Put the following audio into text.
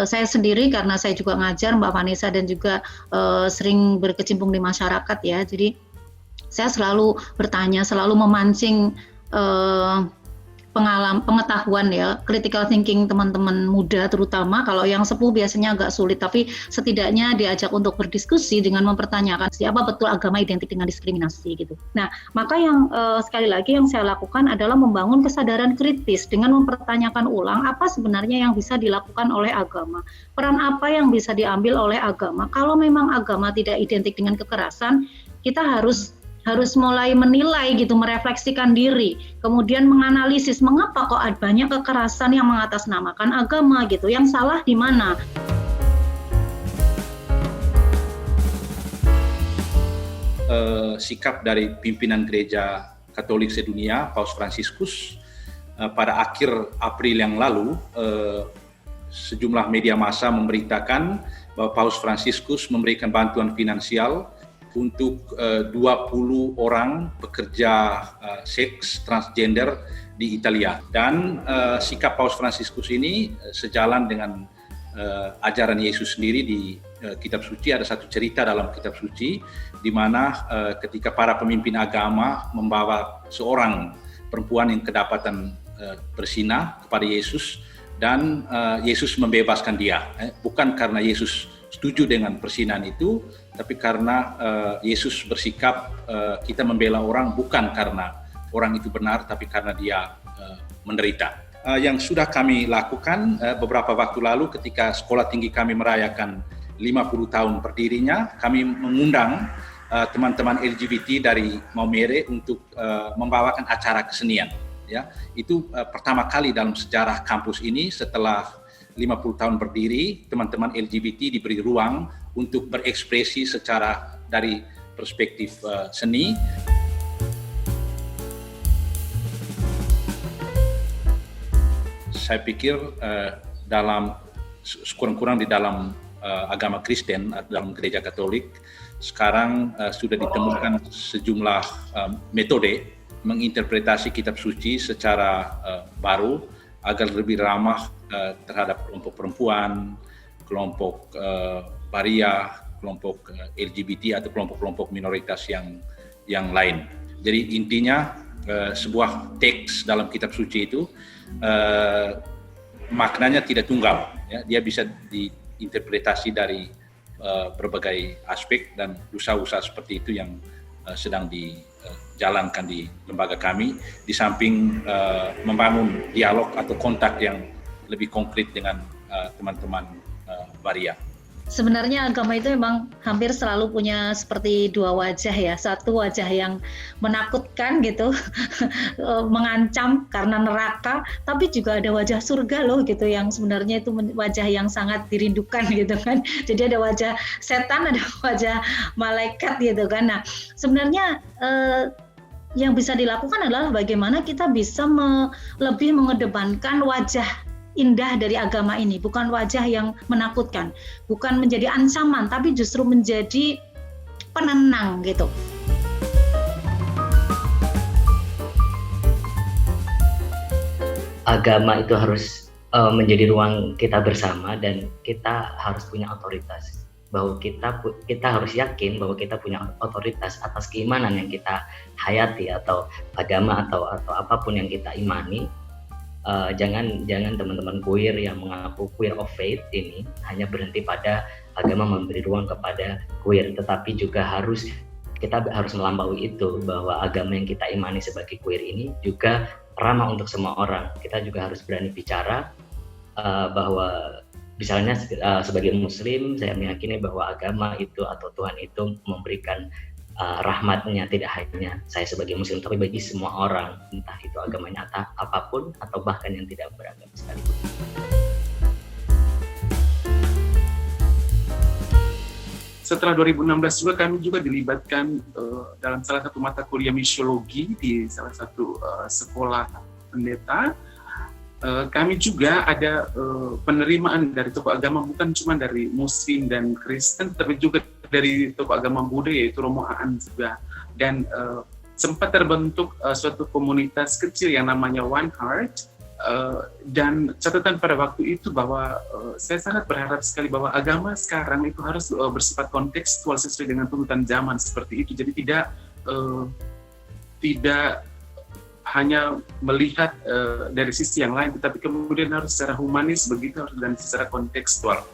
saya sendiri karena saya juga ngajar Mbak Vanessa dan juga sering berkecimpung di masyarakat ya. Jadi saya selalu bertanya, selalu memancing pengetahuan ya, critical thinking teman-teman muda terutama. Kalau yang sepuh biasanya agak sulit, tapi setidaknya diajak untuk berdiskusi dengan mempertanyakan siapa betul agama identik dengan diskriminasi gitu. Nah, maka yang sekali lagi yang saya lakukan adalah membangun kesadaran kritis dengan mempertanyakan ulang apa sebenarnya yang bisa dilakukan oleh agama. Peran apa yang bisa diambil oleh agama? Kalau memang agama tidak identik dengan kekerasan, kita harus mulai menilai gitu, merefleksikan diri, kemudian menganalisis mengapa kok banyak kekerasan yang mengatasnamakan agama gitu, yang salah di mana. Sikap dari pimpinan Gereja Katolik sedunia, Paus Fransiskus, pada akhir April yang lalu, sejumlah media massa memberitakan bahwa Paus Fransiskus memberikan bantuan finansial untuk 20 orang pekerja seks transgender di Italia. Dan sikap Paus Fransiskus ini sejalan dengan ajaran Yesus sendiri di kitab suci. Ada satu cerita dalam kitab suci di mana ketika para pemimpin agama membawa seorang perempuan yang kedapatan bersinah kepada Yesus, dan Yesus membebaskan dia, bukan karena Yesus setuju dengan persinahan itu, tapi karena Yesus bersikap kita membela orang bukan karena orang itu benar, tapi karena dia menderita. Yang sudah kami lakukan beberapa waktu lalu ketika sekolah tinggi kami merayakan 50 tahun berdirinya, kami mengundang teman-teman LGBT dari Maumere untuk membawakan acara kesenian. Ya, itu pertama kali dalam sejarah kampus ini setelah 50 tahun berdiri, teman-teman LGBT diberi ruang untuk berekspresi secara dari perspektif seni. Saya pikir dalam kurang-kurang di dalam agama Kristen, dalam gereja Katolik, sekarang sudah ditemukan sejumlah metode menginterpretasi kitab suci secara baru agar lebih ramah terhadap kelompok perempuan, kelompok waria, kelompok LGBT atau kelompok-kelompok minoritas yang lain. Jadi intinya sebuah teks dalam kitab suci itu maknanya tidak tunggal, ya. Dia bisa diinterpretasi dari berbagai aspek, dan usaha-usaha seperti itu yang sedang dijalankan di lembaga kami, di samping membangun dialog atau kontak yang lebih konkret dengan teman-teman waria. Sebenarnya agama itu memang hampir selalu punya seperti dua wajah ya. Satu wajah yang menakutkan gitu, mengancam karena neraka, tapi juga ada wajah surga loh gitu, yang sebenarnya itu wajah yang sangat dirindukan gitu kan. Jadi ada wajah setan, ada wajah malaikat gitu kan. Nah, sebenarnya yang bisa dilakukan adalah bagaimana kita bisa lebih mengedepankan wajah indah dari agama ini, bukan wajah yang menakutkan, bukan menjadi ancaman, tapi justru menjadi penenang gitu. Agama itu harus menjadi ruang kita bersama, dan kita harus punya otoritas. Bahwa kita harus yakin bahwa kita punya otoritas atas keimanan yang kita hayati, atau agama atau apapun yang kita imani. Jangan teman-teman queer yang mengaku queer of faith ini hanya berhenti pada agama memberi ruang kepada queer, tetapi juga kita harus melampaui itu, bahwa agama yang kita imani sebagai queer ini juga ramah untuk semua orang. Kita juga harus berani bicara bahwa misalnya sebagai muslim, saya meyakini bahwa agama itu atau Tuhan itu memberikan rahmatnya tidak hanya saya sebagai muslim, tapi bagi semua orang, entah itu agamanya apapun atau bahkan yang tidak beragama sekalipun. Setelah 2016 juga kami juga dilibatkan dalam salah satu mata kuliah misiologi di salah satu sekolah pendeta. Kami juga ada penerimaan dari tokoh agama, bukan cuma dari Muslim dan Kristen, tapi juga dari tokoh agama Buddha, yaitu Romo Aan juga. Dan sempat terbentuk suatu komunitas kecil yang namanya One Heart, Dan catatan pada waktu itu bahwa saya sangat berharap sekali bahwa agama sekarang itu harus bersifat kontekstual sesuai dengan tuntutan zaman seperti itu. Jadi tidak hanya melihat dari sisi yang lain, tetapi kemudian harus secara humanis begitu, harus dan secara kontekstual.